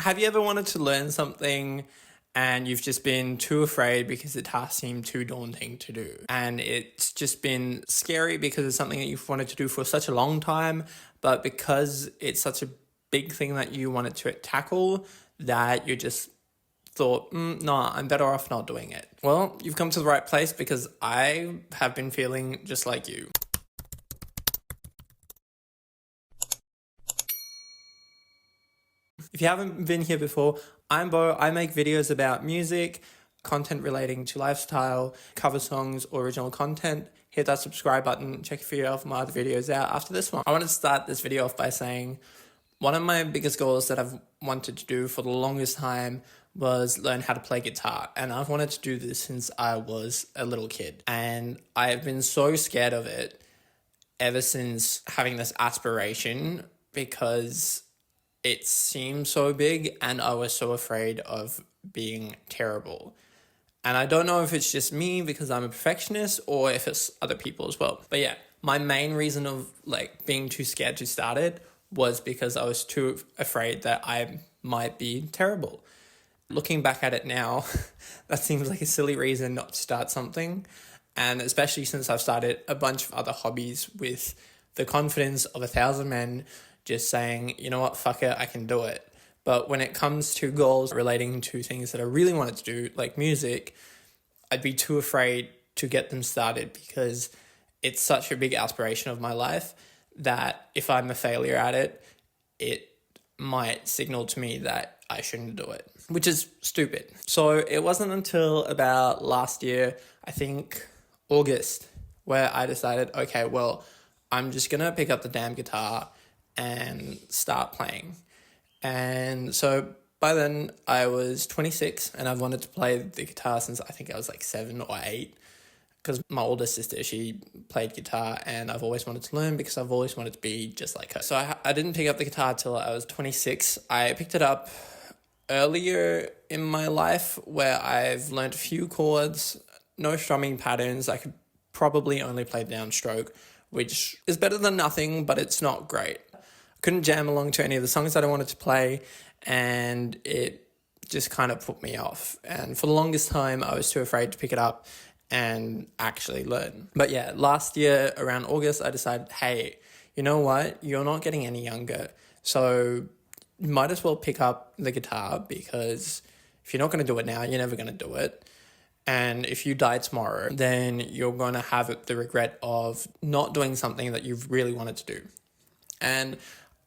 Have you ever wanted to learn something and you've just been too afraid because the task seemed too daunting to do? And it's just been scary because it's something that you've wanted to do for such a long time, but because it's such a big thing that you wanted to tackle, that you just thought, nah, I'm better off not doing it. Well, you've come to the right place because I have been feeling just like you. If you haven't been here before, I'm Beaux. I make videos about music, content relating to lifestyle, cover songs, or original content. Hit that subscribe button, check a few of my other videos out after this one. I want to start this video off by saying one of my biggest goals that I've wanted to do for the longest time was learn how to play guitar. And I've wanted to do this since I was a little kid. And I've been so scared of it ever since having this aspiration because it seemed so big and I was so afraid of being terrible. And I don't know if it's just me because I'm a perfectionist or if it's other people as well. But yeah, my main reason of being too scared to start it was because I was too afraid that I might be terrible. Looking back at it now, that seems like a silly reason not to start something. And especially since I've started a bunch of other hobbies with the confidence of 1,000 men just saying, you know what, fuck it, I can do it. But when it comes to goals relating to things that I really wanted to do, like music, I'd be too afraid to get them started because it's such a big aspiration of my life that if I'm a failure at it, it might signal to me that I shouldn't do it, which is stupid. So it wasn't until about last year, I think August, where I decided, okay, well, I'm just going to pick up the damn guitar and start playing. And so by then I was 26 and I've wanted to play the guitar since I think I was 7 or 8 because my older sister, she played guitar and I've always wanted to learn because I've always wanted to be just like her. So I didn't pick up the guitar till I was 26. I picked it up earlier in my life where I've learned a few chords, no strumming patterns. I could probably only play downstroke, which is better than nothing, but it's not great. Couldn't jam along to any of the songs that I wanted to play, and it just kind of put me off. And for the longest time, I was too afraid to pick it up and actually learn. But yeah, last year around August, I decided, hey, you know what? You're not getting any younger, so you might as well pick up the guitar because if you're not going to do it now, you're never going to do it. And if you die tomorrow, then you're going to have the regret of not doing something that you've really wanted to do. And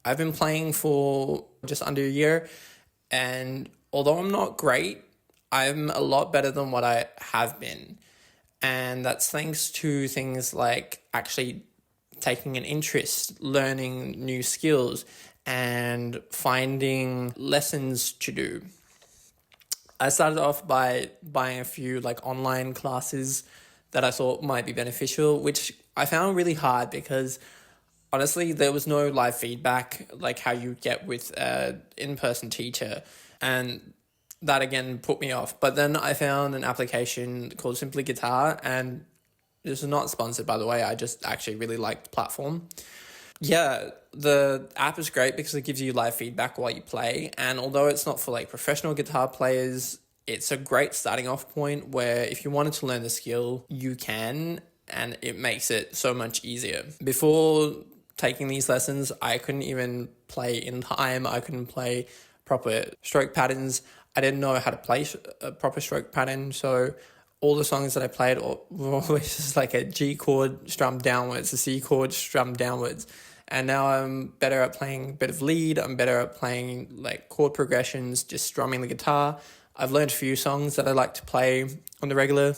I've been playing for just under a year, and although I'm not great, I'm a lot better than what I have been. And that's thanks to things like actually taking an interest, learning new skills, and finding lessons to do. I started off by buying a few online classes that I thought might be beneficial, which I found really hard because honestly, there was no live feedback like how you get with an in-person teacher. And that again put me off. But then I found an application called Simply Guitar, and this is not sponsored, by the way. I just actually really liked the platform. Yeah, the app is great because it gives you live feedback while you play. And although it's not for professional guitar players, it's a great starting off point where if you wanted to learn the skill, you can, and it makes it so much easier. Before taking these lessons, I couldn't even play in time. I couldn't play proper stroke patterns. I didn't know how to play a proper stroke pattern. So all the songs that I played were always just a G chord strummed downwards, a C chord strummed downwards. And now I'm better at playing a bit of lead. I'm better at playing chord progressions, just strumming the guitar. I've learned a few songs that I like to play on the regular,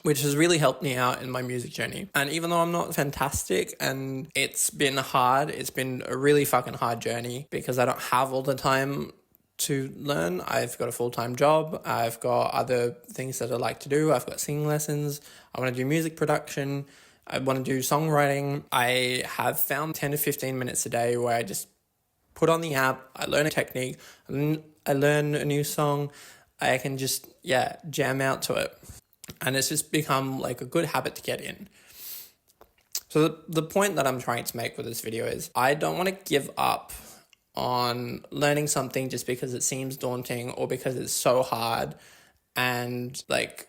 which has really helped me out in my music journey. And even though I'm not fantastic and it's been hard, it's been a really fucking hard journey because I don't have all the time to learn. I've got a full-time job. I've got other things that I like to do. I've got singing lessons. I want to do music production. I want to do songwriting. I have found 10 to 15 minutes a day where I just put on the app, I learn a technique, I learn a new song. I can just, jam out to it. And it's just become a good habit to get in. So the point that I'm trying to make with this video is I don't want to give up on learning something just because it seems daunting or because it's so hard, and like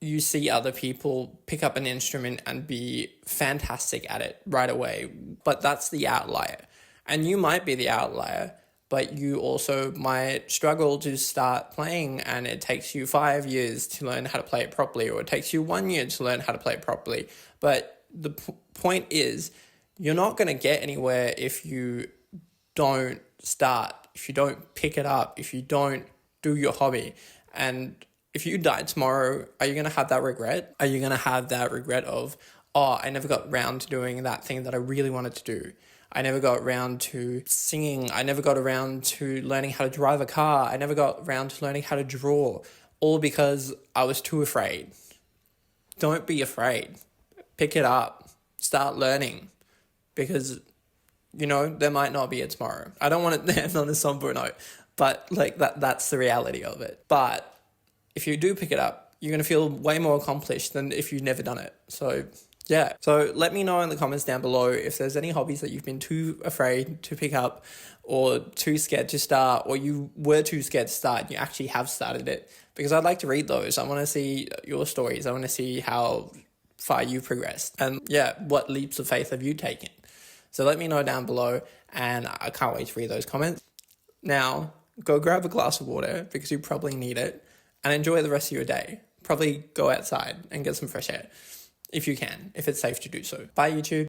you see other people pick up an instrument and be fantastic at it right away, but that's the outlier. And you might be the outlier, but you also might struggle to start playing and it takes you 5 years to learn how to play it properly, or it takes you 1 year to learn how to play it properly. But the point is, you're not going to get anywhere if you don't start, if you don't pick it up, if you don't do your hobby. And if you die tomorrow, are you going to have that regret? Are you going to have that regret of, oh, I never got around to doing that thing that I really wanted to do? I never got around to singing. I never got around to learning how to drive a car. I never got around to learning how to draw, all because I was too afraid. Don't be afraid. Pick it up. Start learning, because, you know, there might not be a tomorrow. I don't want to end on a somber note, but like that's the reality of it. But if you do pick it up, you're going to feel way more accomplished than if you've never done it. So yeah. So let me know in the comments down below if there's any hobbies that you've been too afraid to pick up, or too scared to start, or you were too scared to start and you actually have started it, because I'd like to read those. I want to see your stories. I want to see how far you've progressed, and yeah, what leaps of faith have you taken? So let me know down below, and I can't wait to read those comments. Now, go grab a glass of water because you probably need it, and enjoy the rest of your day. Probably go outside and get some fresh air if you can, if it's safe to do so. Bye, YouTube.